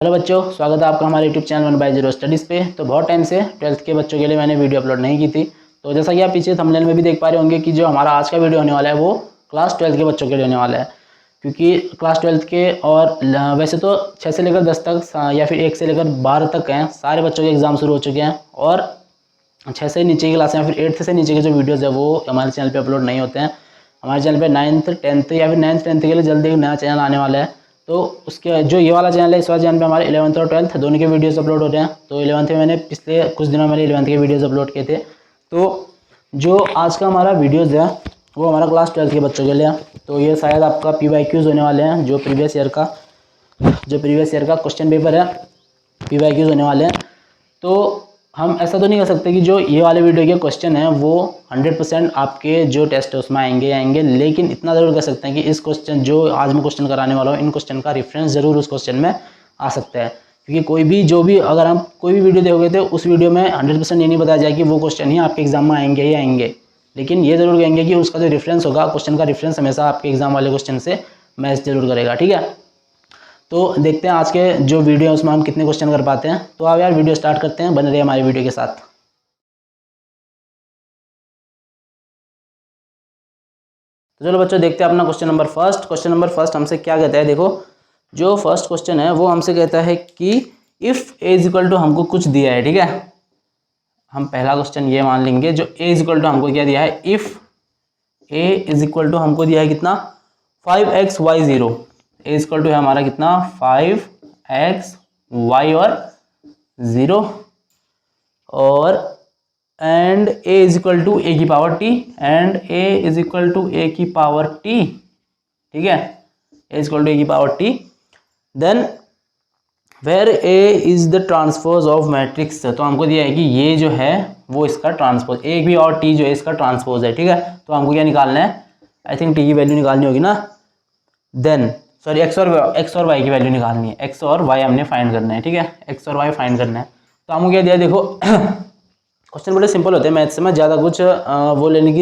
Hello बच्चों, स्वागत है आपका हमारे यूट्यूब चैनल 1/0 स्टडीज़ पे। तो बहुत टाइम से 12th के बच्चों के लिए मैंने वीडियो अपलोड नहीं की थी। तो जैसा कि आप पीछे थंबनेल में भी देख पा रहे होंगे कि जो हमारा आज का वीडियो होने वाला है वो क्लास 12th के बच्चों के लिए होने वाला है। क्योंकि क्लास 12th के और वैसे तो 6 से लेकर 10 तक या फिर 1 से लेकर 12 तक हैं, सारे बच्चों के एग्ज़ाम शुरू हो चुके हैं। और 6 से नीचे की क्लास या फिर 8th से नीचे के जो वीडियोज़ है वो हमारे चैनल पर अपलोड नहीं होते हैं। हमारे चैनल पर 9th 10th या फिर 9th 10th के लिए जल्दी एक नया चैनल आने वाला है। तो उसके जो ये वाला चैनल है, इस वाले चैनल पे हमारे 11th और 12th दोनों के वीडियोस अपलोड हो रहे हैं। तो 11th में मैंने पिछले कुछ दिनों में 11th के वीडियोस अपलोड किए थे। तो जो आज का हमारा वीडियोस है वो हमारा क्लास 12th के बच्चों के लिए है। तो ये शायद आपका PYQs होने वाले हैं, जो प्रीवियस ईयर का क्वेश्चन पेपर है, PYQs होने वाले हैं। तो हम ऐसा तो नहीं कर सकते कि जो ये वाले वीडियो के क्वेश्चन हैं वो 100% आपके जो टेस्ट है उसमें आएंगे, लेकिन इतना ज़रूर कर सकते हैं कि इस क्वेश्चन जो आज मैं क्वेश्चन कराने वाला हूँ, इन क्वेश्चन का रेफरेंस ज़रूर उस क्वेश्चन में आ सकता है। क्योंकि अगर हम कोई भी वीडियो देखोगे तो उस वीडियो में 100% ये नहीं बताया जाए कि वो क्वेश्चन ही आपके एग्जाम में आएंगे ही आएंगे, लेकिन ये ज़रूर कहेंगे कि उसका जो रेफरेंस होगा, क्वेश्चन का रेफरेंस हमेशा आपके एग्जाम वाले क्वेश्चन से मैच जरूर करेगा। ठीक है, तो देखते हैं आज के जो वीडियो है उसमें हम कितने क्वेश्चन कर पाते हैं। तो आप यार वीडियो स्टार्ट करते हैं, बने रहिए हमारी वीडियो के साथ। तो चलो बच्चों, देखते हैं अपना question number first. Question number first हमसे क्या कहता है, देखो जो फर्स्ट क्वेश्चन है वो हमसे कहता है कि if A is equal to, हमको कुछ दिया है। ठीक है, हम पहला क्वेश्चन ये मान लेंगे, जो ए इज इक्वल टू हमको क्या दिया है, if A is equal to हमको दिया है कितना, 5xy0। A is equal to है हमारा कितना, 5xy और 0, और and A is equal to A की power T, and A is equal to A की पावर टी। ठीक है, A is equal to A की power T. Then where A is the transpose of matrix. तो हमको दिया है कि ये जो है वो इसका ट्रांसपोज, ए भी और टी जो है इसका ट्रांसपोज है। ठीक है, तो हमको क्या निकालना है, आई थिंक टी की वैल्यू निकालनी होगी ना। देन सॉरी, एक्स और वाई की वैल्यू निकालनी है, एक्स और वाई हमने फाइंड करना है। ठीक है, एक्स और वाई फाइंड करना है। तो हमको क्या दिया, देखो क्वेश्चन बड़े सिंपल होते हैं मैथ्स में, ज़्यादा कुछ लोड लेने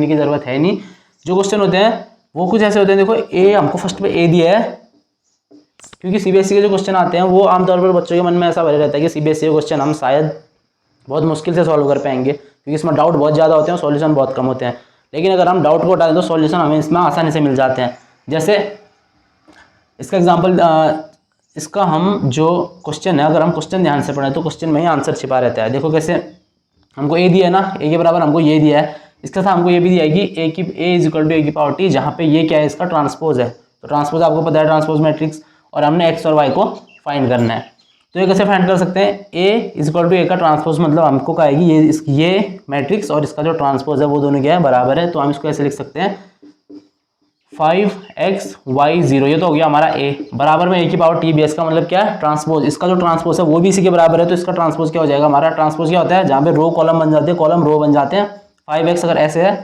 की ज़रूरत है नहीं। जो क्वेश्चन होते हैं वो कुछ ऐसे होते हैं, देखो ए हमको फर्स्ट पे ए दिया है, क्योंकि CBSE के जो क्वेश्चन आते हैं वो आमतौर पर बच्चों के मन में ऐसा भरे रहता है कि CBSE के क्वेश्चन हम शायद बहुत मुश्किल से सॉल्व कर पाएंगे, क्योंकि इसमें डाउट बहुत ज़्यादा होते हैं और सॉल्यूशन बहुत कम होते हैं। लेकिन अगर हम डाउट को हटा दें तो सॉल्यूशन हमें इसमें आसानी से मिल जाते हैं। जैसे इसका एग्जाम्पल, इसका हम जो क्वेश्चन है, अगर हम क्वेश्चन ध्यान से पढ़ें तो क्वेश्चन में ही आंसर छिपा रहता है। देखो कैसे, हमको ए दिया है ना, ए के बराबर हमको ये दिया है, इसके साथ हमको ये भी दिया है कि ए इज इक्वल टू ए की पावर टी, जहाँ पे ये क्या है, इसका ट्रांसपोज है। तो ट्रांसपोज आपको पता है, ट्रांसपोज मैट्रिक्स, और हमने एक्स और वाई को फाइंड करना है। तो ये कैसे फाइंड कर सकते हैं, ए इज इक्वल टू ए का ट्रांसपोज मतलब हमको कहेगी ये मैट्रिक्स और इसका जो ट्रांसपोज है वो दोनों क्या है, बराबर है। तो हम इसको ऐसे लिख सकते हैं 5xy0, ये तो हो गया हमारा ए, बराबर में ए की पावर टी, बेस का मतलब क्या है, ट्रांसपोज, इसका जो ट्रांसपोज है वो भी इसी के बराबर है। तो इसका ट्रांसपोज क्या हो जाएगा, हमारा ट्रांसपोज क्या होता है, जहाँ पे रो कॉलम बन जाते हैं, कॉलम रो बन जाते हैं। 5x अगर ऐसे है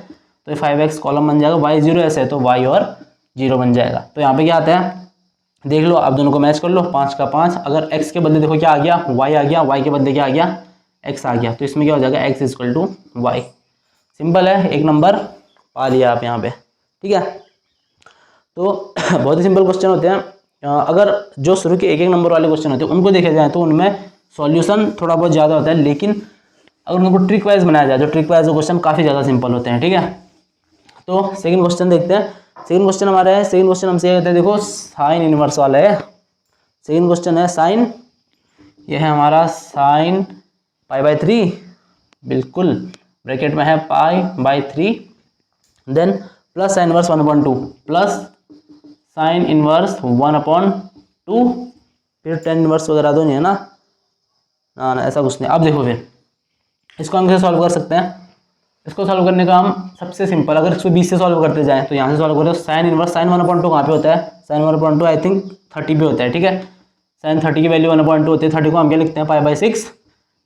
तो 5x कॉलम बन जाएगा, y0 ऐसे है तो y और 0 बन जाएगा। तो यहाँ पे क्या आता है, देख लो, आप दोनों को मैच कर लो, 5 का 5, अगर x के बदले देखो क्या आ गया, y आ गया, y के बदले क्या आ गया, x आ गया। तो इसमें क्या हो जाएगा, x equal to y। Simple है, एक नंबर पा लिया आप यहाँ पे। ठीक है, तो बहुत ही सिंपल क्वेश्चन होते हैं। अगर जो शुरू के एक एक नंबर वाले क्वेश्चन होते हैं उनको देखे जाए तो उनमें सॉल्यूशन थोड़ा बहुत ज़्यादा होता है, लेकिन अगर उनको ट्रिक वाइज बनाया जाए तो ट्रिक वाइज क्वेश्चन काफ़ी ज़्यादा सिंपल होते हैं। ठीक है, तो सेकंड क्वेश्चन देखते हैं। सेकंड क्वेश्चन हमारा है, सेकंड क्वेश्चन हमसे कहते हैं, देखो साइन इनवर्स वाला है। सेकंड क्वेश्चन है साइन, ये है हमारा साइन π/3, बिल्कुल ब्रैकेट में है π/3, then plus sine inverse 1/2, plus sine inverse 1/2, फिर टेन इनवर्स वगैरह तो नहीं है ना, ना ऐसा कुछ नहीं। अब देखो फिर इसको हम कैसे सॉल्व कर सकते हैं, इसको सॉल्व करने का हम सबसे सिंपल, अगर इसको 20 से सॉल्व करते जाएं तो यहाँ से सॉल्व करें, साइन इनवर्स, साइन 1/2 कहाँ पे होता है, साइन 1/2 आई थिंक 30 पे होता है। ठीक है, साइन 30 की वैल्यू 1/2 होती है, 30 को हम क्या लिखते हैं, π/6।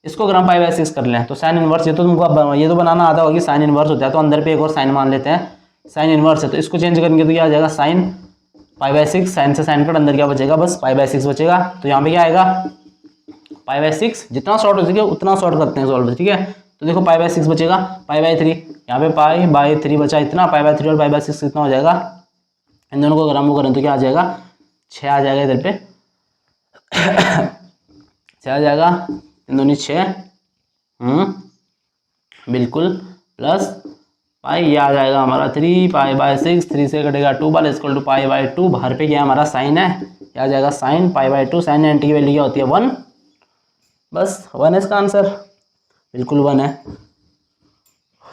इसको अगर हम π/6 कर लें तो साइन इनवर्स, ये तो तुमको ये तो बनाना आता होगा कि साइन इनवर्स होता है, तो अंदर पे एक और साइन मान लेते हैं, साइन इनवर्स है तो इसको चेंज करेंगे तो क्या आ जाएगा, साइन π/6, साइन से साइन कट, अंदर क्या बचेगा, बस π/6 बचेगा। तो यहाँ पे क्या आएगा, π/6, जितना शॉर्ट हो सके उतना शॉर्ट करते हैं सॉल्व। ठीक है, तो देखो π/6 बचेगा, π/3, यहाँ पे π/3 बचा इतना, π/3 और π/6 कितना हो जाएगा, इन दोनों को अगर हम वो करें तो क्या आ जाएगा, 6 आ जाएगा इधर पे। छः आ जाएगा, 3 दूनी 6, बिल्कुल, प्लस पाई, ये आ जाएगा हमारा 3π/6, 3 से कटेगा 2 बार इक्वल टू π/2, बाहर पे क्या हमारा साइन है, क्या आ जाएगा साइन π/2, साइन 90 की वैल्यू क्या होती है 1, बस 1 है इसका आंसर, बिल्कुल 1 है।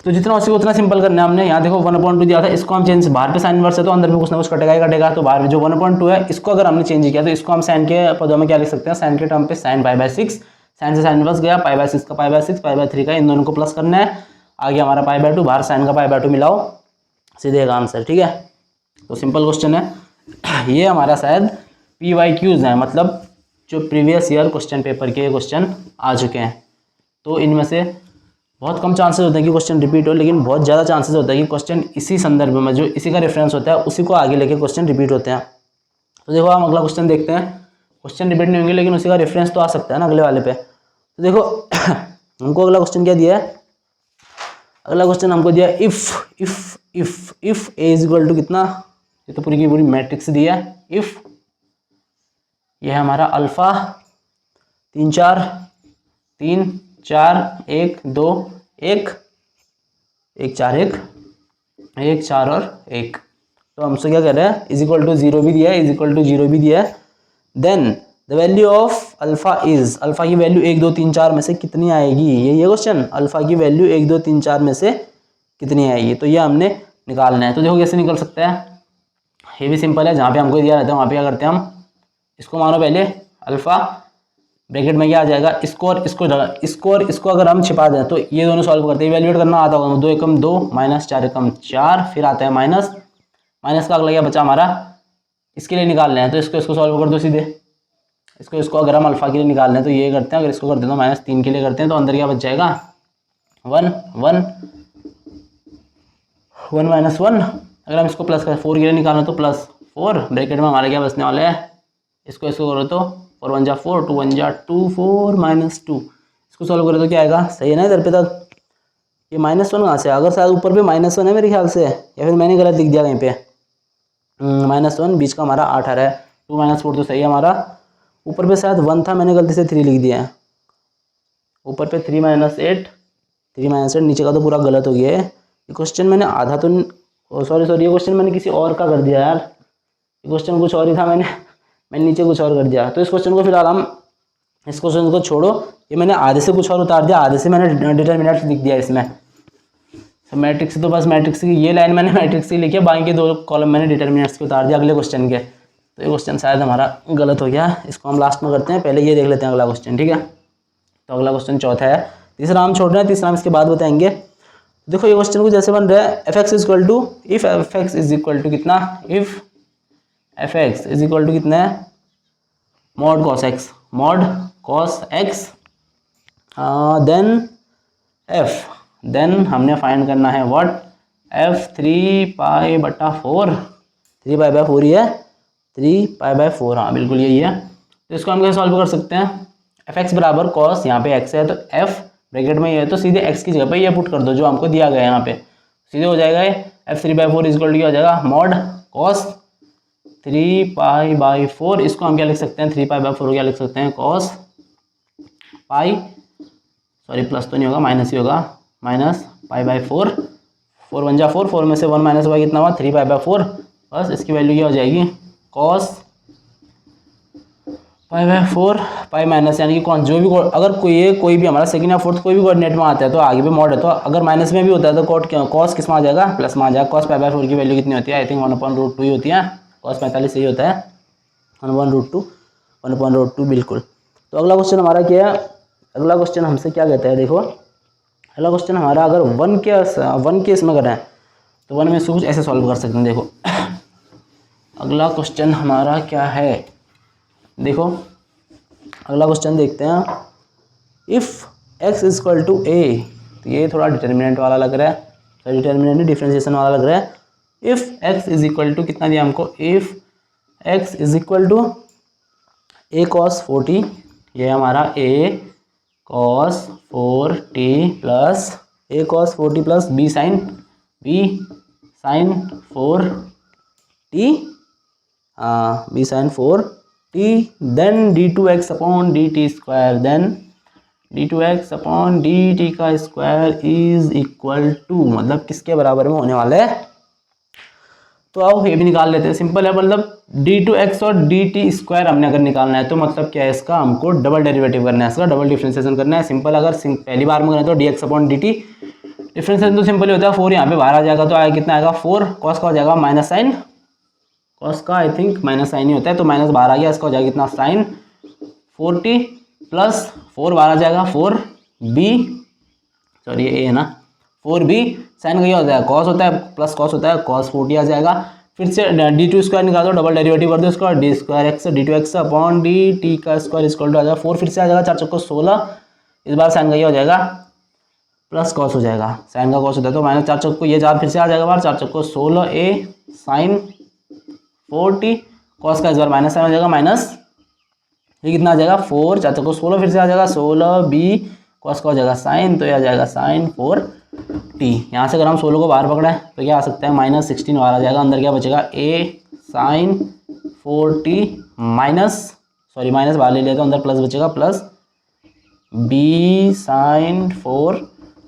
तो जितना हो सके उतना सिंपल करना है हमने। यहाँ देखो 1/2 दिया था, इसको हम चेंज, बाहर पे साइन इनवर्स है तो अंदर भी कुछ ना कुछ कटेगा ही कटेगा, तो बाहर में जो 1/2 है इसको अगर हमने चेंज किया तो इसको हम साइन के पदों में क्या लिख सकते हैं, साइन के टर्म पे साइन π/6, साइन से साइन इनवर्स गया, π/6 का π/6, π/3 का, इन दोनों को प्लस करना है, आ गया हमारा π/2, बाहर साइन का π/2 मिलाओ, सीधे का आंसर, ठीक है। तो सिंपल क्वेश्चन है ये हमारा, शायद PYQs हैं, मतलब जो प्रीवियस ईयर क्वेश्चन पेपर के क्वेश्चन आ चुके हैं, तो इनमें से बहुत कम चांसेस होते हैं कि क्वेश्चन रिपीट हो, लेकिन बहुत ज़्यादा चांसेस होता है कि क्वेश्चन इसी संदर्भ में, जो इसी का रेफरेंस होता है उसी को आगे लेके क्वेश्चन रिपीट होते हैं। तो देखो हम अगला क्वेश्चन देखते हैं, क्वेश्चन रिपीट नहीं होंगे लेकिन उसी का रेफरेंस तो आ सकता है ना अगले वाले पे। तो देखो हमको अगला क्वेश्चन क्या दिया है, अगला क्वेश्चन हमको दिया if A is equal to कितना, ये तो पूरी की पूरी मैट्रिक्स दिया है, इफ ये है हमारा अल्फा 3 4 3 4 1 2 1 1 4 1 1 4 और 1, तो हमसे क्या कह रहे हैं, इज इक्वल टू 0 भी दिया है, इज इक्वल टू 0 भी दिया है, then the value of alpha is, alpha की वैल्यू 1 2 3 4 में से कितनी आएगी, ये क्वेश्चन, अल्फा की वैल्यू 1 2 3 4 में से कितनी आएगी, तो ये हमने निकालना है। तो देखो कैसे निकल सकता है, ये भी सिंपल है, जहाँ पे हमको दिया रहता है वहाँ पे क्या करते हैं हम, इसको मानो पहले अल्फा, ब्रैकेट में क्या आ जाएगा, इसको अगर हम छिपा दें तो ये दोनों सॉल्व करते हैं, इवैल्यूएट करना आता होगा, 2 एकम 2 माइनस 4 एकम 4, फिर आता है माइनस, माइनस का अगला क्या बचा हमारा, इसके लिए निकालना है, तो इसको सॉल्व कर दो सीधे, इसको अगर हम अल्फा के लिए निकालना है तो ये करते हैं, अगर इसको कर दें तो -3 के लिए करते हैं, तो अंदर क्या बच जाएगा 1 1 1 - 1, अगर हम इसको प्लस करें 4 के लिए निकालना तो +4, ब्रैकेट में हमारा क्या बचने वाला है, इसको करो तो 4 1 जा 4 2 1 जा 2 4 -2, इसको सॉल्व करें तो क्या आएगा, सही है ना इधर पे तक, ये -1 कहाँ से, अगर शायद ऊपर पे -1 है मेरे ख्याल से, या फिर मैंने गलत लिख दिया कहीं पे, -1 बीच का हमारा 8 आ रहा है, 2 - 4 तो सही है हमारा, ऊपर पे शायद 1 था, मैंने गलती से 3 लिख दिया है, ऊपर पे 3 - 8 नीचे का तो पूरा गलत हो गया है, ये क्वेश्चन मैंने आधा तो सॉरी ये क्वेश्चन मैंने किसी और का कर दिया यार, ये क्वेश्चन कुछ और ही था, मैंने नीचे कुछ और कर दिया, तो इस क्वेश्चन को फिलहाल हम, इस क्वेश्चन को छोड़ो, ये मैंने आधे से कुछ और उतार दिया, आधे से मैंने डिटरमिनेंट्स लिख दिया इसमें, तो मैट्रिक्स, तो बस मैट्रिक्स की ये लाइन मैंने मैट्रिक्स की लिखी है, बाकी के 2 कॉलम मैंने डिटरमिनेंट्स के उतार दिया अगले क्वेश्चन के, तो ये क्वेश्चन शायद हमारा गलत हो गया, इसको हम लास्ट में करते हैं, पहले ये देख लेते हैं अगला क्वेश्चन, ठीक है। तो अगला क्वेश्चन चौथा है, तीसरा हम छोड़ रहे हैं, तीसरा हम इसके बाद बताएंगे। देखो ये क्वेश्चन को जैसे बन रहा है, f(x) is equal to, if f(x) is equal to कितना, if f(x) is equal to कितना है, मॉड cos x, देन हमने फाइंड करना है व्हाट, f 3π/4, 3π/4 ही है, 3π/4, हाँ बिल्कुल यही है। तो इसको हम कैसे सॉल्व कर सकते हैं, f(x) बराबर cos, यहाँ पे x है तो f ब्रैकेट में ये है, तो सीधे x की जगह पे ये पुट कर दो जो हमको दिया गया है यहाँ पे, सीधे हो जाएगा ये f 3/4 इज इक्वल टू क्या हो जाएगा, मॉड cos 3π/4, इसको हम क्या लिख सकते हैं, 3π/4 क्या लिख सकते हैं, cos पाई, सॉरी प्लस तो नहीं होगा, माइनस ही होगा, -π/4, 4 1 जा 4, 4 में से 1 माइनस हुआ कितना हुआ, 3π/4, बस इसकी वैल्यू क्या हो जाएगी, cos π/4, पाई माइनस, यानी कि कौन जो भी अगर कोई भी हमारा सेकंड या फोर्थ कोई भी कोऑर्डिनेट में आता है तो आगे पे मॉड है, तो अगर माइनस में भी होता है तो कॉस किस में आ जाएगा, प्लस में आ जाएगा। cos π/4 की वैल्यू कितनी होती है, आई थिंक 1/√2 ही होती है, cos 45 सही होता है, 1/√2 बिल्कुल। तो अगला क्वेश्चन हमारा क्या है, अगला क्वेश्चन हमसे क्या कहता है, देखो अगला क्वेश्चन हमारा अगर वन के इसमें करें तो 1 में कुछ ऐसे सॉल्व कर सकते हैं। देखो अगला क्वेश्चन हमारा क्या है, देखो अगला क्वेश्चन देखते हैं, if x is equal to a, तो ये थोड़ा डिटर्मिनेंट वाला लग रहा है, तो डिटर्मिनेंट डिफरेंशिएशन वाला लग रहा है। If x is equal to कितना दिया हमको, if x is equal to a cos 4t, ये हमारा a cos 4t plus a cos 4t plus b sin 4t, b sin 4 t then d2x upon dt square, then d2x upon dt का square is equal to, मतलब किसके बराबर में होने वाला है। तो आओ ये भी निकाल लेते हैं, सिंपल है, मतलब d2x और dt स्क्वायर हमने अगर निकालना है तो मतलब क्या है इसका, हमको डबल डेरिवेटिव करना है, इसका डबल डिफरेंशिएशन करना है। सिंपल, अगर पहली बार में करें तो dx अपॉन dt, डिफरेंशिएशन तो सिंपल ही होता है, 4 यहाँ पे बाहर आ जाएगा तो आएगा कितना आएगा 4, कॉस का हो जाएगा माइनस साइन, कॉस का आई थिंक माइनस साइन ही होता है, तो माइनस बाहर आ गया, इसका हो जाएगा कितना साइन 40 प्लस 4 बाहर आ जाएगा 4b, सॉरी ये है ना 4b, साइन का क्या होता है कॉस होता है, प्लस कॉस होता है, कॉस 40 आ जाएगा। फिर से d2 स्क्वायर निकाल दो, डबल डेरिवेटिव कर दो इसका, D square x d2x upon dt का स्क्वायर इक्वल टू आ जाएगा 4, फिर से आ जाएगा 4 चौको 16, इस बार साइन का ये हो जाएगा प्लस कॉस हो जाएगा, साइन का कॉस होता है तो माइनस 4 चौको ये 4 फिर से आ जाएगा बाहर, 4 चौको 16 a साइन 40, कॉस का इस बार माइनस साइन हो जाएगा माइनस, ये कितना आ जाएगा 4, 4 चौको 16 फिर से आ जाएगा 16b, कॉस का हो जाएगा साइन, तो ये आ जाएगा साइन 4t। यहाँ से अगर हम 16 को बाहर पकड़े तो क्या आ सकता है माइनस 16 बाहर आ जाएगा, अंदर क्या बचेगा a sine 4t minus, sorry minus बाहर ले लिया तो अंदर प्लस बचेगा प्लस b साइन 4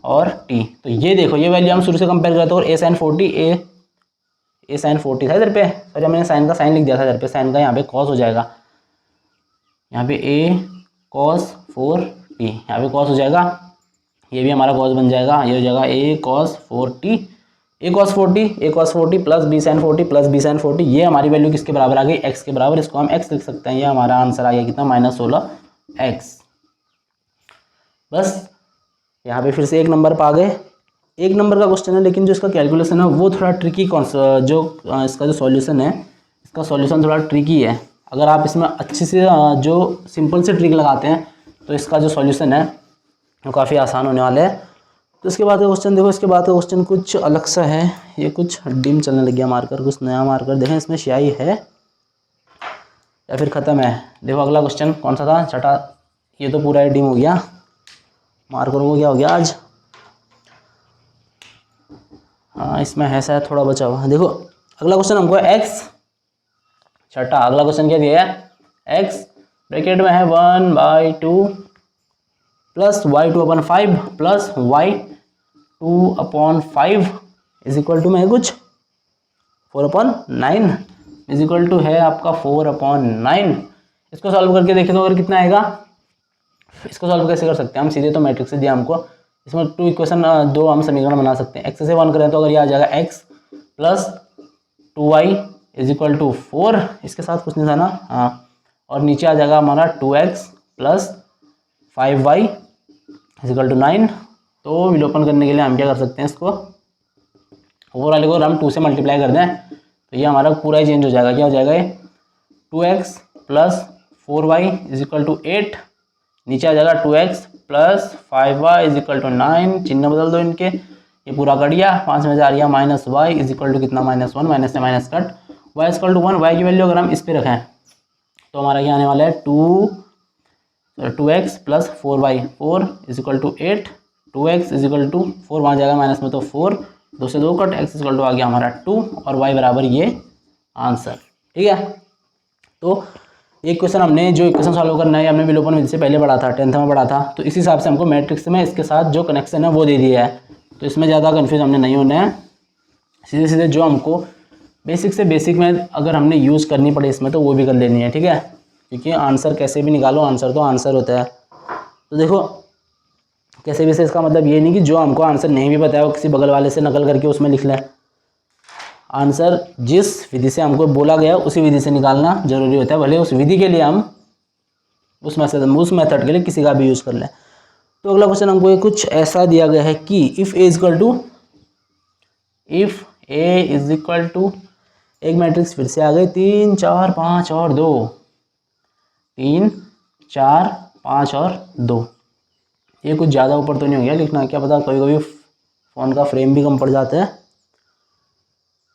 और t। तो ये देखो ये वैल्यू हम शुरू से कंपेयर करते हैं, और a साइन 40 a साइन 40 था इधर पे, सॉरी मैंने साइन का साइन लिख दिया था इधर पे, साइन का यहाँ पे कॉस हो जाएगा, यहाँ पे a कॉस 4t, यहाँ पे कॉस हो जाएगा, ये भी हमारा कॉस बन जाएगा, ये हो जाएगा a cos 4t, a cos 40 plus b sine 40 plus b sine 40, ये हमारी वैल्यू किसके बराबर आ गई x के बराबर, इसको हम x लिख सकते हैं, ये हमारा आंसर आ गया कितना -16x। बस यहाँ पे फिर से 1 नंबर पर आ गए, 1 नंबर का क्वेश्चन है, लेकिन जो इसका कैलकुलेशन है वो थोड़ा ट्रिकी, जो इसका जो सॉल्यूशन है इसका सॉल्यूशन थोड़ा ट्रिकी है। अगर आप इसमें अच्छे से जो सिंपल से ट्रिक लगाते हैं तो इसका जो सॉल्यूशन है वो काफ़ी आसान होने वाला है। तो इसके बाद का क्वेश्चन देखो, इसके बाद का क्वेश्चन कुछ अलग सा है, ये कुछ डिम चलने लग गया मार्कर, कुछ नया मार्कर, देखें इसमें स्याही है या फिर ख़त्म है। देखो अगला क्वेश्चन कौन सा था, छठा, ये तो पूरा ही डिम हो गया, मार्कर को क्या हो गया आज, हाँ इसमें है शायद थोड़ा बचा हुआ। देखो अगला क्वेश्चन हमको x, छठा अगला क्वेश्चन क्या दिया है, x ब्रैकेट में है 1/2 plus y2 upon 5 plus y2 upon 5 is equal to में है कुछ 4/9 इज इक्वल टू है आपका 4/9। इसको सॉल्व करके देखें तो अगर कितना आएगा, इसको सॉल्व कैसे कर सकते हैं हम, सीधे तो मैट्रिक्स से दिया हमको, इसमें 2 इक्वेशन 2 हम समीकरण बना सकते हैं। x से 1 करें तो अगर ये आ जाएगा x plus 2y is equal to 4, इसके साथ कुछ नहीं था ना, हाँ, और नीचे आ जाएगा हमारा 2x plus 5y is equal to 9। तो विलोपन करने के लिए हम क्या कर सकते हैं, इसको ओवर वाले को हम 2 से मल्टीप्लाई कर दें तो ये हमारा पूरा ही चेंज हो जाएगा, क्या हो जाएगा ये 2x plus 4y is equal to 8, नीचे आ जाएगा 2x plus 5y is equal to 9, चिन्ह बदल दो इनके, ये पूरा कट गया, 5 में से आ गया minus y is equal to कितना -1, माइनस से minus cut, y is equal to 1, y की वैल्यू अगर हम इस पे रखें तो हमारा क्या आने वाला है 2x plus 4y 4 is equal to 8, 2x is equal to 4 वहाँ जाएगा माइनस में तो 4, 2 से 2 cut, x is equal to आ गया हमारा 2 और y बराबर ये आंसर, ठीक है। तो एक क्वेश्चन हमने जो इक्वेशन सॉल्व करना है हमने विलोपन विधि से पहले पढ़ा था, 10th में पढ़ा था, तो इस हिसाब से हमको मैट्रिक्स में इसके साथ जो कनेक्शन है वो दे दिया है, तो इसमें ज़्यादा कन्फ्यूज हमने नहीं होना है, सीधे सीधे जो हमको बेसिक से बेसिक में अगर हमने यूज़ करनी पड़े इसमें तो वो भी कर लेनी है, ठीक है, क्योंकि आंसर कैसे भी निकालो आंसर तो आंसर होता है। तो देखो कैसे भी से इसका मतलब ये नहीं कि जो हमको आंसर नहीं भी पता है वो किसी बगल वाले से नकल करके उसमें लिख लें, आंसर जिस विधि से हमको बोला गया उसी विधि से निकालना जरूरी होता है, भले उस विधि के लिए हम उस मेथड के लिए किसी का भी यूज़ कर लें। तो अगला क्वेश्चन हमको कुछ ऐसा दिया गया है कि if A is equal to एक मैट्रिक्स फिर से आ गई 3 4 5 और 2, 3 4 5 और 2, ये कुछ ज़्यादा ऊपर तो नहीं हो गया लिखना, क्या पता कभी कभी फ़ोन का फ्रेम भी कम पड़ जाता है।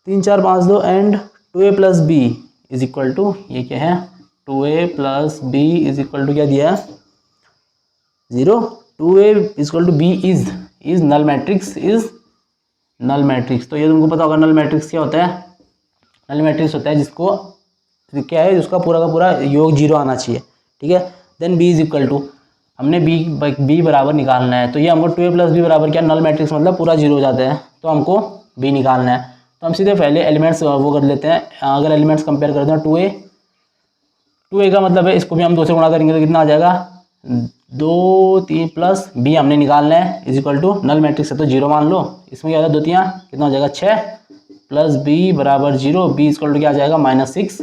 3 4 5 2 and 2a plus B is equal to, ये क्या है 2a plus B is equal to क्या दिया है 0, 2a is equal to B is null matrix, is null matrix. तो ये तुमको पता होगा नल मैट्रिक्स क्या होता है, नल मैट्रिक्स होता है जिसको क्या है, उसका पूरा का पूरा योग 0 आना चाहिए, ठीक है। Then b is equal to, हमने b बराबर निकालना है, तो ये हमको 2a प्लस बी बराबर क्या, नल मैट्रिक्स मतलब पूरा 0 हो जाता है, तो हमको b निकालना है। तो हम सीधे पहले एलिमेंट्स वो कर लेते हैं। अगर एलिमेंट्स कंपेयर करते हैं 2a का मतलब है इसको भी हम 2 से गुणा करेंगे तो कितना आ जाएगा, 2 3 प्लस b हमने निकालना है is equal to, null matrix है तो 0 मान लो, इसमें क्या होगा 2 3 कितना हो जाएगा 6 प्लस b बराबर 0, b इज इक्वल टू क्या आ जाएगा -6,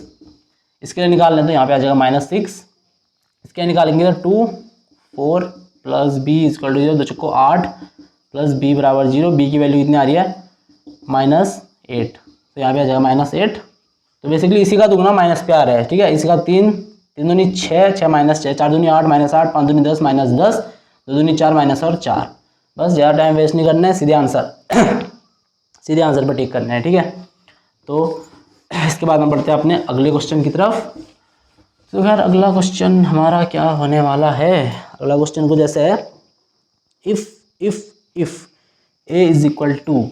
इसके लिए निकाल लें तो यहाँ पे आ जाएगा -6, इसके निकालेंगे तो 2 4 plus b is equal to 0, 2 चौको 8 प्लस b बराबर 0, b की वैल्यू कितनी आ रही है -8, तो यहाँ पे आ जाएगा -8। तो बेसिकली इसी का दुगना माइनस पे आ रहा है, ठीक है। इसी का 3 3 दूनी 6 6 -6 4 दूनी 8 -8 5 दूनी 10 -10 2 दूनी 4 माइनस और 4। बस ज़्यादा टाइम वेस्ट नहीं करना है, सीधे आंसर सीधे आंसर पर टिक करना है, ठीक है। तो इसके बाद हम बढ़ते हैं अपने अगले क्वेश्चन की तरफ। तो यार अगला क्वेश्चन हमारा क्या होने वाला है, अगला क्वेश्चन कुछ ऐसे है, if a is equal to,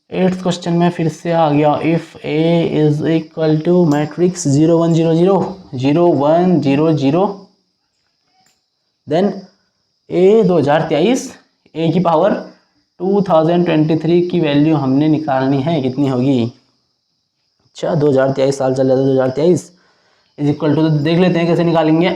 8th question में फिर से आ गया, if a is equal to matrix 0 1 0 0 0 1 0 0, then a 2023 a की पावर 2023 की वैल्यू हमने निकालनी है, कितनी होगी। अच्छा 2023 साल चल रहा था, 2023 इज इक्वल टू, तो देख लेते हैं कैसे निकालेंगे।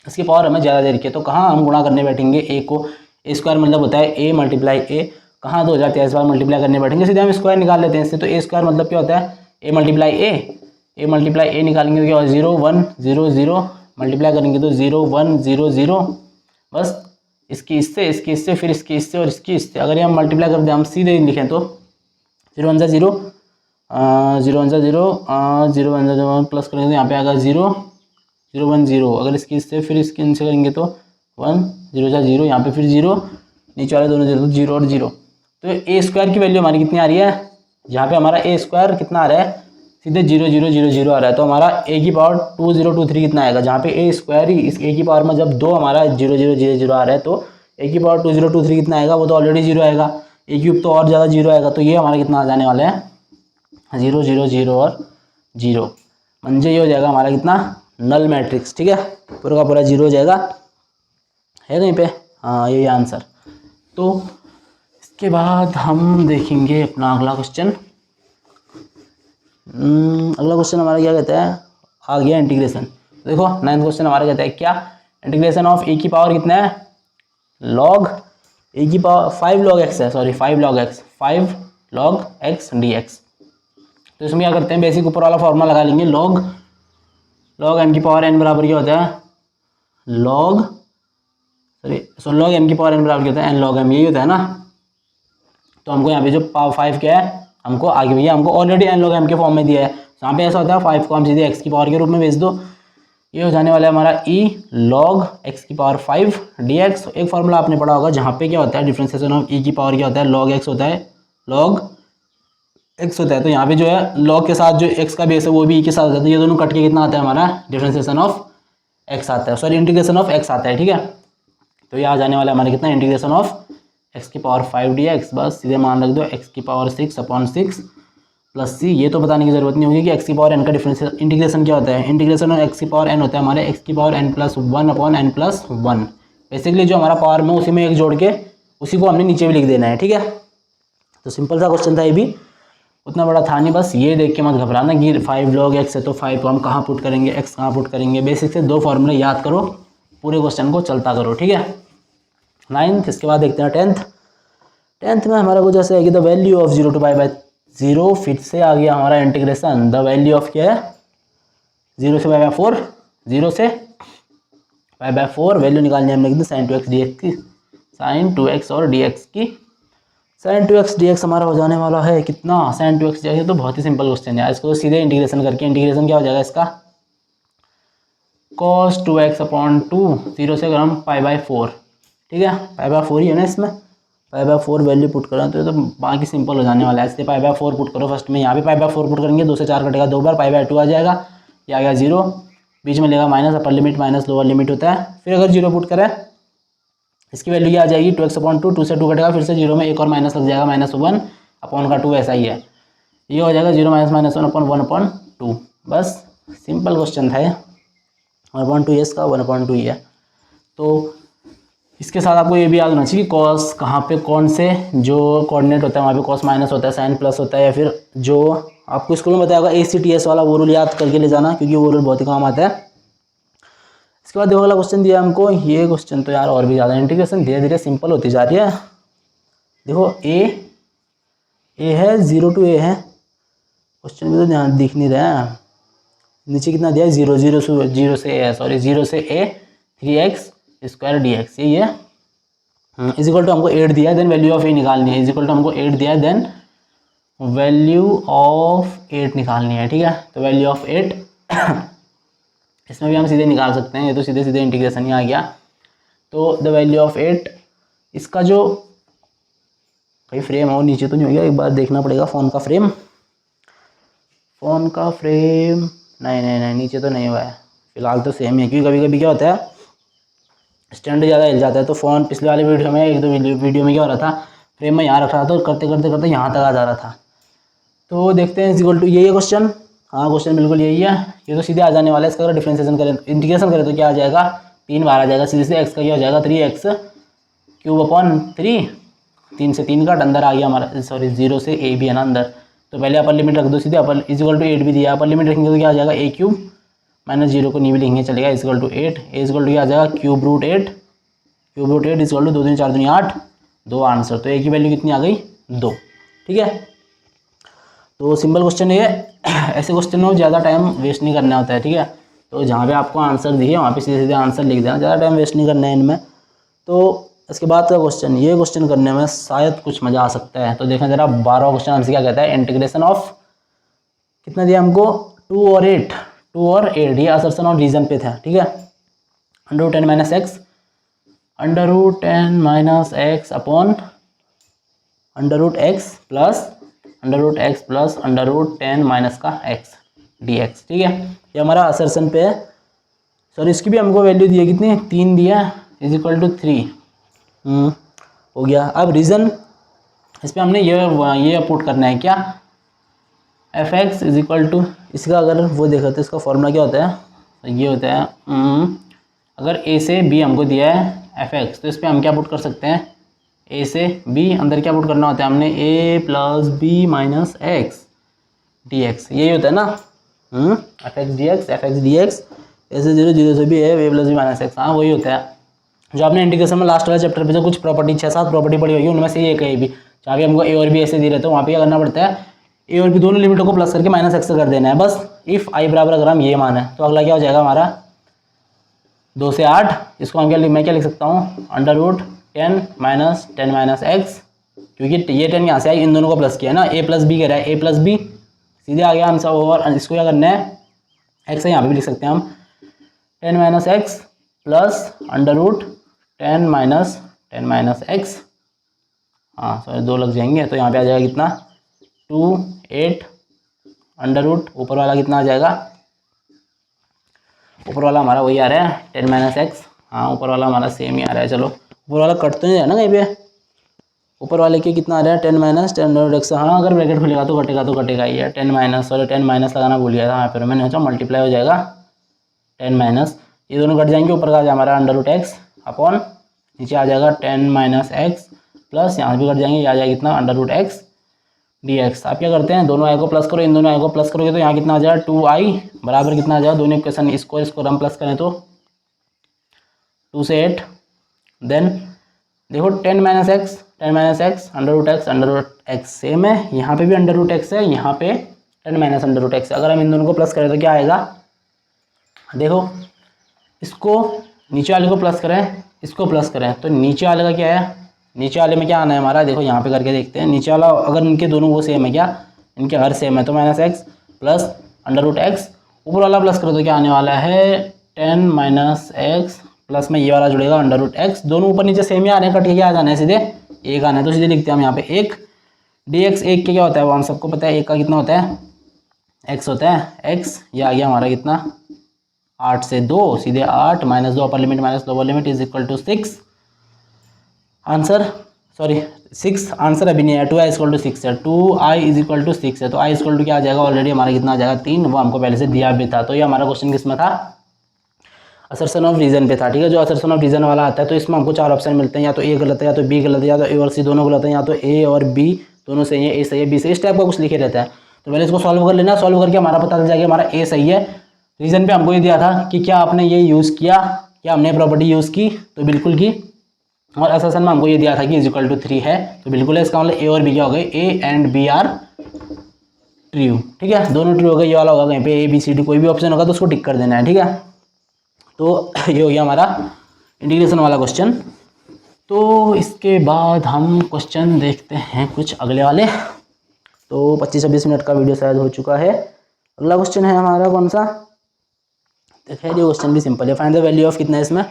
इसकी पावर हमें ज़्यादा दे रखी है, तो कहाँ हम गुणा करने बैठेंगे, a को, a स्क्वायर मतलब होता है a मल्टीप्लाई a, कहाँ 2023 बार मल्टीप्लाई करने बैठेंगे, सीधे हम स्क्वायर निकाल लेते हैं इससे। तो a स्क्वायर मतलब क्या होता है, a मल्टीप्लाई a निकालेंगे तो क्या होगा 0 1 0 0, मल्टीप्लाई करेंगे तो 0 1 0 0, बस इसकी इससे फिर इसकी इससे और इसकी इससे, अगर ये हम मल्टीप्लाई कर दें, हम सीधे लिखें तो 0 1 0 0 1 0 0 1 0 प्लस करेंगे तो यहाँ पे आएगा 0 0 1 0, अगर इसकी इससे फिर इसके इनसे करेंगे तो 1 0 0, यहाँ पे फिर 0, नीचे वाले दोनों 0 0 और 0। तो ए स्क्वायर की वैल्यू हमारी कितनी आ रही है, यहाँ पे हमारा ए स्क्वायर कितना आ रहा है, सीधे 0 0 0 0 आ रहा है, तो हमारा ए की पावर 2023 कितना आएगा, जहाँ पे ए स्क्वायर ही इस ए की पावर में जब 2 हमारा 0 0 0 0 आ रहा है, तो ए की पावर 2023 कितना आएगा, वो तो ऑलरेडी 0 आएगा, ए क्यूब तो और ज़्यादा 0 आएगा, तो ये हमारा कितना आ जाने वाला है 0 0 0 और 0, म्हणजे ये हो जाएगा हमारा कितना, नल मैट्रिक्स, ठीक है, पूरा का पूरा 0 हो जाएगा, है कहीं पे, हाँ यही आंसर। तो इसके बाद हम देखेंगे अपना अगला क्वेश्चन। अगला क्वेश्चन हमारा क्या कहता है, आ गया इंटीग्रेशन। देखो 9th क्वेश्चन हमारा कहता है क्या, इंटीग्रेशन ऑफ ए की पावर कितना है, लॉग ए की पावर 5 log x है, सॉरी 5 log x dx। तो इसमें क्या करते हैं, बेसिक ऊपर वाला फॉर्मूला लगा लेंगे, लॉग m की पावर n बराबर क्या होता है, लॉग m की पावर n बराबर क्या होता है, n log m, यही होता है ना। तो हमको यहाँ पे जो पावर 5 क्या है, हमको आगे भैया हमको ऑलरेडी n log m के फॉर्म में दिया है, यहाँ पे ऐसा होता है 5 को हम सीधे x की पावर के रूप में भेज दो, ये हो जाने वाला है हमारा e log x की पावर 5 dx। एक फॉर्मूला आपने पढ़ा होगा जहाँ पे क्या होता है, डिफरेंशिएशन ऑफ e की पावर क्या होता है, log x होता है, log x होता है। तो यहाँ पे जो है log के साथ जो x का बेस है वो भी e के साथ होता है, तो ये दोनों कट के कितना आता है हमारा, डिफरेंशिएशन ऑफ x आता है, सॉरी इंटीग्रेशन ऑफ x आता है, ठीक है। तो ये आ जाने वाला है हमारा कितना, इंटीग्रेशन ऑफ x की पावर 5 dx, बस सीधे मान रख दो x की पावर 6/6 प्लस c, ये तो बताने की जरूरत नहीं होगी कि x की पावर n का डिफरेंशियल इंटीग्रेशन क्या होता है, इंटीग्रेशन ऑफ x की पावर n होता है हमारे x की पावर n+1/n+1, बेसिकली जो हमारा पावर में उसी में एक जोड़ के उसी को हमने नीचे भी लिख देना है, ठीक है। तो सिंपल सा क्वेश्चन था, ये भी उतना बड़ा था नहीं, बस ये देख के मत घबराना कि 5 log x है तो 5 को हम कहाँ पुट करेंगे, x कहाँ पुट करेंगे, बेसिक से 2 फॉर्मूले याद करो, पूरे क्वेश्चन को चलता करो, ठीक है। 9th, इसके बाद देखते हैं 10th में हमारा कुछ ऐसे है कि द वैल्यू ऑफ 0 to π/0, फिर से आ गया हमारा इंटीग्रेशन, द वैल्यू ऑफ क्या है, 0 से π/4, 0 से π/4 वैल्यू निकालनी है हमने कितनी, sin 2x dx की, sin 2x और dx की, sin 2x dx हमारा हो जाने वाला है कितना, sin 2x dx, तो बहुत ही सिंपल क्वेश्चन है, इसको तो सीधे इंटीग्रेशन करके, इंटीग्रेशन क्या हो जाएगा इसका, cos 2x/2, 0 से अगर हम π/4, ठीक है, π/4 ही है ना इसमें, π/4 वैल्यू पुट करें तो बाकी सिंपल हो जाने वाला है, इसलिए π/4 पुट करो फर्स्ट में, यहाँ पे π/4 पुट करेंगे, 2 से 4 कटेगा 2 बार, π/2 आ जाएगा, ये आ गया 0, बीच में लेगा minus, upper limit minus lower limit होता है, फिर अगर 0 पुट करें इसकी वैल्यू क्या आ जाएगी 2x/2, 2 से 2 कटेगा, फिर से 0 में एक और माइनस लग जाएगा, -1/2 ऐसा ही है, ये हो जाएगा 0 - -1/1/2 2। बस सिंपल क्वेश्चन था ये। 1/2 इसका 1/2 है। तो इसके साथ आपको ये भी याद होना चाहिए कि कॉस कहाँ पे कौन से जो कोऑर्डिनेट होता है वहाँ पे कॉस माइनस होता है, साइन प्लस होता है, या फिर जो आपको स्कूल में बताया होगा ACTS वाला वो रूल याद करके ले जाना, क्योंकि वो रूल बहुत ही काम आता है। इसके बाद देखो अगला क्वेश्चन दिया हमको। ये क्वेश्चन तो यार और भी ज़्यादा इंटीग्रेशन धीरे धीरे सिंपल होती जा रही है। देखो ए है 0 to a है, क्वेश्चन में तो ध्यान दिख नहीं रहा है। नीचे कितना दिया है 0 0 से a 3x स्क्वायर dx, यही है। इज इक्वल टू हमको 8 दिया है, देन वैल्यू ऑफ a निकालनी है। इज इक्वल टू हमको 8 दिया है, देन वैल्यू ऑफ 8 निकालनी है। ठीक है, तो वैल्यू ऑफ 8 इसमें भी हम सीधे निकाल सकते हैं, ये तो सीधे सीधे इंटीग्रेशन ही आ गया। तो द वैल्यू ऑफ 8, इसका जो कहीं फ्रेम हो नीचे तो नहीं हो गया, एक बार देखना पड़ेगा फ़ोन का फ्रेम। नहीं नीचे तो नहीं हुआ है, फिलहाल तो सेम ही है। क्योंकि कभी कभी क्या होता है स्टैंड ज़्यादा हिल जाता है, तो फ़ोन पिछले वाले वीडियो में एक दो वीडियो में क्या हो रहा था, फ्रेम में यहाँ रख रहा था और करते करते करते यहाँ तक आ जा रहा था। तो देखते हैं इक्वल टू यही है क्वेश्चन। हाँ क्वेश्चन बिल्कुल यही है, ये तो सीधे आ जाने वाला है। इसका अगर डिफ्रेंसिएशन करें, इंटीग्रेशन करें तो क्या आ जाएगा, 3 बार आ जाएगा सीधे से। एक्स का क्या हो जाएगा 3x³ 3 से 3 काट, अंदर आ गया हमारा, सॉरी 0 से a भी है ना अंदर, तो पहले अपर लिमिट रख दो सीधे। अपर इक्वल टू 8 भी दिया, अपर लिमिट रखेंगे तो क्या आ जाएगा a³ माइनस 0 को नहीं भी लिखेंगे चलेगा, equal to 8। a equal to क्या आ जाएगा √8 इक्वल टू 2 3 4 दूनी 8, 2 आंसर। तो a की वैल्यू कितनी आ गई 2। ठीक है, तो सिंपल क्वेश्चन है। ऐसे क्वेश्चन में ज़्यादा टाइम वेस्ट नहीं करना होता है। ठीक है, तो जहाँ पे आपको आंसर दिखे वहाँ पे सीधे सीधे आंसर लिख देना, ज़्यादा टाइम वेस्ट नहीं करना है इनमें। तो इसके बाद का क्वेश्चन, ये क्वेश्चन करने में शायद कुछ मज़ा आ सकता है। तो देखें जरा 12वां क्वेश्चन हमसे क्या कहता है, इंटीग्रेशन ऑफ कितना दिया हमको 2 और 8, ये असर्शन और रीजन पे था। ठीक है, √10 - x अपॉन √x प्लस √10 - का x dx। ठीक है, ये हमारा असर्शन पे है। सॉरी इसकी भी हमको वैल्यू दी है कितनी, 3 दिया, इज इक्वल टू 3 हो गया। अब रीज़न इस पर हमने ये पुट करना है क्या, fx इज इक्वल टू, इसका अगर वो देखा तो इसका फॉर्मूला क्या होता है, ये होता है अगर a से b हमको दिया है fx, तो इस पर हम क्या पुट कर सकते हैं, a से b अंदर क्या पुट करना होता है हमने, a + b - x dx, यही होता है ना। fx dx a से 0 0 से b a + b - x, हाँ वही होता है जो आपने इंटीग्रेशन में लास्ट वाले चैप्टर पे जो कुछ प्रॉपर्टी 6-7 प्रॉपर्टी पड़ी होगी उनमें से ये एक है भी। जहाँ भी हमको a और b ऐसे दे रहे थे वहाँ पे क्या करना पड़ता है, a और b दोनों लिमिटों को प्लस करके -x कर देना है बस। इफ़ i बराबर अगर हम ये मान है तो अगला क्या हो जाएगा हमारा 2 से 8, इसको हम मैं क्या लिख सकता हूँ, √10 - 10 - x, क्योंकि ये 10 यहाँ से आई, इन दोनों को प्लस किया ना, a + b कह रहा है, a + b सीधे आ गया आंसर। और इसको क्या करना है, x है यहाँ पे भी लिख सकते हैं हम, 10 - x प्लस √10 - x, हाँ सॉरी 2 लग जाएंगे, तो यहाँ पे आ जाएगा कितना 2 8 √ ऊपर वाला कितना आ जाएगा, ऊपर वाला हमारा वही आ रहा है 10 - x, हाँ ऊपर वाला हमारा सेम ही आ रहा है। चलो ऊपर वाला कट तो नहीं है ना कहीं पे, ऊपर वाले के कितना आ रहा है 10 - 10 x, हाँ अगर ब्रैकेट खुलेगा तो कटेगा ही है। 10 माइनस लगाना भूल गया था यहाँ पर मैंने, अच्छा मल्टीप्लाई हो जाएगा 10 ये दोनों कट जाएंगे, ऊपर का हमारा √x अपॉन नीचे आ जाएगा 10 - x प्लस यहाँ भी कट जाएंगे, ये आ जाएगा कितना √x dx। आप क्या करते हैं, दोनों आई को प्लस करो, इन दोनों आई को प्लस करोगे तो यहाँ कितना आ जाएगा 2i बराबर कितना आ जाएगा, दोनों इक्वेशन इसको हम प्लस करें तो 2 से 8, देन देखो 10 - x √x सेम है, यहाँ पे भी √x है, यहाँ पे 10 - √x। अगर हम इन दोनों को प्लस करें तो क्या आएगा, देखो इसको नीचे वाले को प्लस करें, इसको प्लस करें, तो नीचे वाले का क्या है, नीचे वाले में क्या आना है हमारा, देखो यहाँ पे करके देखते हैं। नीचे वाला अगर इनके दोनों वो सेम है, क्या इनके हर सेम है, तो -x प्लस √x, ऊपर वाला प्लस करो तो क्या आने वाला है 10 - x प्लस में ये वाला जुड़ेगा √x, दोनों ऊपर नीचे सेम ही आ रहे हैं, कट के क्या आ जाना है सीधे एक आना है, तो सीधे लिखते हैं हम यहाँ पे 1 dx। एक के क्या होता है वो हम सबको पता है, एक का कितना होता है x होता है, x ये आ गया हमारा कितना 8 से 2 सीधे 8 -2 upper limit -2 lower limit is equal to 6 answer. Sorry 6 answer अभी नहीं है, 2i=6 है, 2i=6 है, तो i क्या आ जाएगा, ऑलरेडी हमारा कितना आ जाएगा 3, वो हमको पहले से दिया भी था। तो ये हमारा क्वेश्चन किस में था, असर्शन ऑफ रीजन पे था। ठीक है, जो असर्शन ऑफ रीजन वाला आता है तो इसमें हमको 4 ऑप्शन मिलते हैं, या तो ए गलत है, या तो बी गलत है, या तो ए और सी दोनों गलत है, या तो ए और बी दोनों सही है, ए सही है बी सही, इस टाइप का कुछ लिखे रहता है। तो पहले इसको सॉल्व कर लेना, सॉल्व करके हमारा पता चल जाएगा हमारा ए सही है। रीजन पे हमको ये दिया था कि क्या आपने ये यूज़ किया, क्या हमने प्रॉपर्टी यूज़ की, तो बिल्कुल की। और असर्शन में हमको ये दिया था कि =3 है, तो बिल्कुल है। इसका मतलब ए और बी क्या हो गए, A and B are true. ठीक है, दोनों ट्रू हो गए। ये वाला होगा कहीं पे ए बी सी डी कोई भी ऑप्शन होगा तो उसको टिक कर देना है। ठीक है, तो ये हो गया हमारा इंटीग्रेशन वाला क्वेश्चन। तो इसके बाद हम क्वेश्चन देखते हैं कुछ अगले वाले। तो 25-26 मिनट का वीडियो शायद हो चुका है। अगला क्वेश्चन है हमारा कौन सा, देखिए ये क्वेश्चन भी सिंपल है। फाइंड द वैल्यू ऑफ कितना है इसमें,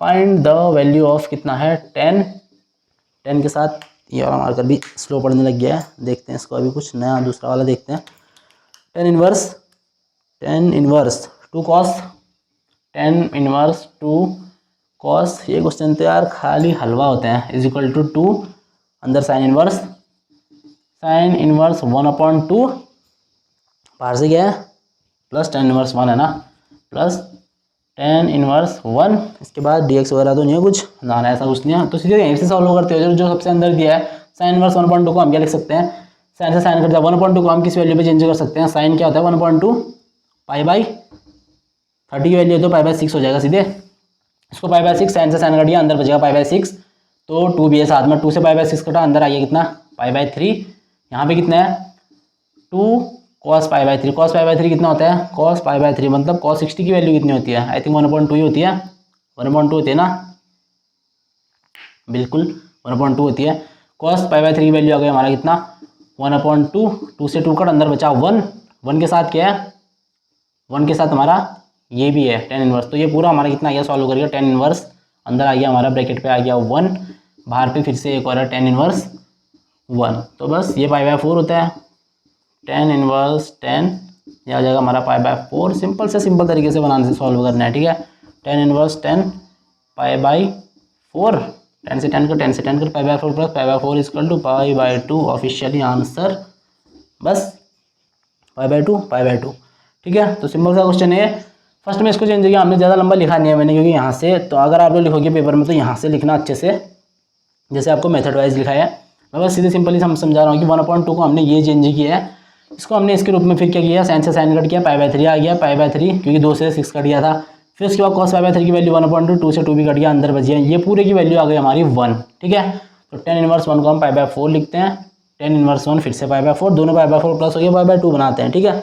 फाइंड द वैल्यू ऑफ कितना है 10 के साथ ये वाला मार्कर भी स्लो पढ़ने लग गया है। देखते हैं इसको, अभी कुछ नया दूसरा वाला देखते हैं। 10 इनवर्स 2 कॉस, 10 इनवर्स 2 कॉस, ये क्वेश्चन तो यार खाली हलवा होते हैं, =2 अंदर साइन इनवर्स 1/2 बाहर से क्या है प्लस 10 इनवर्स 1 है ना, प्लस 10 इनवर्स 1, इसके बाद dx वगैरह तो नहीं है कुछ ना, ऐसा कुछ नहीं है। तो सीधे यहीं से सॉल्व करते हो, जो सबसे अंदर दिया है साइन इनवर्स 1/2 को हम क्या लिख सकते हैं, साइन से साइन कट जाए, 1/2 को हम किस वैल्यू पे चेंज कर सकते हैं, साइन क्या होता है 1/2 π/30 की वैल्यू है तो π/6 हो जाएगा सीधे। इसको π/6 साइन से साइन कट गया, अंदर बचेगा π/6, तो 2 भी है साथ में, 2 से π/6 कटा, अंदर आइए कितना π/3, यहाँ पे कितना है 2 cos π/3, cos π/3 कितना होता है, cos π/3 मतलब cos 60 की वैल्यू कितनी होती है, आई थिंक 1/2 ही होती है, 1/2 होती है ना, बिल्कुल 1/2 होती है। cos π/3 की वैल्यू आ गई हमारा कितना 1/2, 2 से 2 कट, अंदर बचा 1 के साथ क्या है, 1 के साथ हमारा ये भी है 10 इनवर्स, तो ये पूरा हमारा कितना आ गया सॉल्व करिएगा 10 इनवर्स, अंदर आ गया हमारा ब्रैकेट पे आ गया 1, बाहर पे फिर से एक और है 10 इनवर्स 1, तो बस ये π/4 होता है, 10 इनवर्स 10 ये आ जाएगा हमारा π/4। सिंपल से सिंपल तरीके से बनाने से सॉल्व करना है। ठीक है, 10 इनवर्स 10 π/4, 10 से 10 कर, 10 से 10 कर, π/4 प्लस π/4 = π/2 ऑफिशियली आंसर, बस π/2। ठीक है, तो सिंपल सा क्वेश्चन है। फर्स्ट में इसको चेंज किया हमने, ज़्यादा लंबा लिखा नहीं है मैंने, क्योंकि यहाँ से तो अगर आप लोग लिखोगे पेपर में तो यहाँ से लिखना अच्छे से, जैसे आपको मेथड वाइज लिखा है। मैं बस सीधे सिंपली समझा रहा हूँ कि 1/2 को हमने ये चेंज किया है, इसको हमने इसके रूप में फिर क्या किया, साइन से साइन कट किया, π/3 आ गया, π/3 क्योंकि 2 से 6 कट गया था, फिर उसके बाद cos π/3 की वैल्यू 1/2, 2 से 2 भी कट गया, अंदर बच गया, ये पूरे की वैल्यू आ गई हमारी 1। ठीक है, तो 10 इनवर्स 1 को हम π/4 लिखते हैं, 10 इनवर्स 1 फिर से π/4, दोनों π/4 प्लस हो गया π/2 बनाते हैं। ठीक है,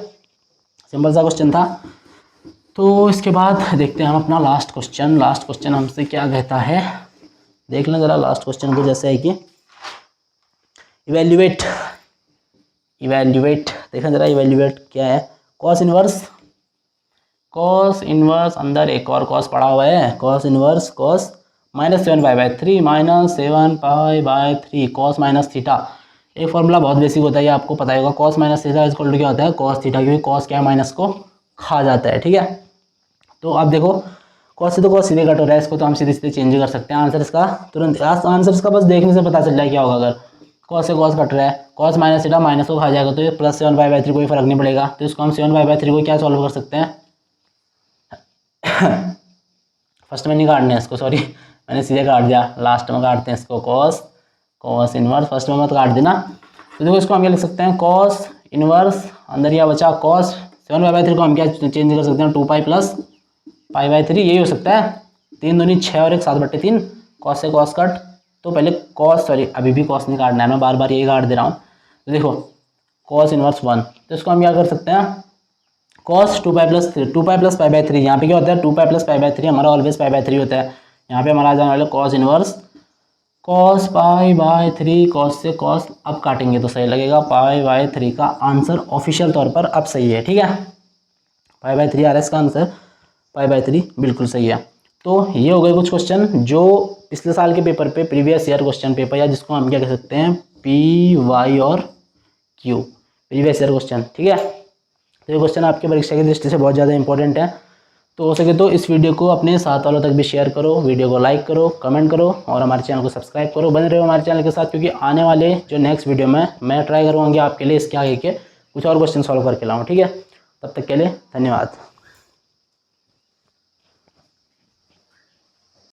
सिंपल सा क्वेश्चन था। तो इसके बाद देखते हैं हम अपना लास्ट क्वेश्चन हमसे क्या कहता है, देख लें ज़रा लास्ट क्वेश्चन को, जैसे है कि इवेल्युएट देखें ज़रा, इवेल्युएट क्या है, cos इनवर्स अंदर एक और cos पड़ा हुआ है, cos inverse cos -7π/3 -7π/3 cos minus theta, एक फॉर्मूला बहुत बेसिक होता है, ये आपको पता होगा, cos माइनस थीटा = क्या होता है cos थीटा, क्योंकि cos क्या है माइनस को खा जाता है। ठीक है, तो आप देखो cos से तो cos सीधे कट हो रहा है, इसको तो हम सीधे सीधे चेंज कर सकते हैं, आंसर इसका तुरंत, आंसर इसका बस देखने से पता चल रहा है क्या होगा। अगर cos से cos कट रहा है, cos माइनस थीटा माइनस को खा जाएगा, तो ये +7π/3 कोई फर्क नहीं पड़ेगा, तो इसको हम 7π/3 को क्या सॉल्व कर सकते हैं फर्स्ट में नहीं काटने इसको, सॉरी मैंने सीधे काट दिया, लास्ट में काटते हैं इसको, cos इनवर्स, फर्स्ट में मत काट देना। तो देखो इसको हम क्या लिख सकते हैं, cos इनवर्स अंदर यह बचा cos, 7π/3 को हम क्या चेंज कर सकते हैं 2π प्लस π/3, यही हो सकता है, 3 दूनी 6 और 1 7/3, cos से cos कट, तो पहले cos, सॉरी अभी भी cos नहीं काटना है, मैं बार बार यही काट दे रहा हूँ। तो देखो cos इनवर्स 1, तो इसको हम क्या कर सकते हैं cos 2π प्लस π/3, यहाँ पे क्या होता है 2π प्लस π/3 हमारा ऑलवेज π/3 होता है, यहाँ पे हमारा आ जाने वाला cos इनवर्स cos π/3, cos से cos अब काटेंगे तो सही लगेगा, π/3 का आंसर ऑफिशियल तौर पर अब सही है। ठीक है, π/3 आ रहा है इसका आंसर, π/3 बिल्कुल सही है। तो ये हो गए कुछ क्वेश्चन जो पिछले साल के पेपर पे, प्रीवियस ईयर क्वेश्चन पेपर, या जिसको हम क्या कह सकते हैं PY और Q, प्रीवियस ईयर क्वेश्चन। ठीक है, तो ये क्वेश्चन आपके परीक्षा की दृष्टि से बहुत ज़्यादा इंपॉर्टेंट है, तो हो सके तो इस वीडियो को अपने साथ वालों तक भी शेयर करो, वीडियो को लाइक करो, कमेंट करो और हमारे चैनल को सब्सक्राइब करो। बने रहो हमारे चैनल के साथ, क्योंकि आने वाले जो नेक्स्ट वीडियो में मैं ट्राई करूँगी आपके लिए इसके आगे के कुछ और क्वेश्चन सॉल्व करके लाऊँ। ठीक है, तब तक के लिए धन्यवाद।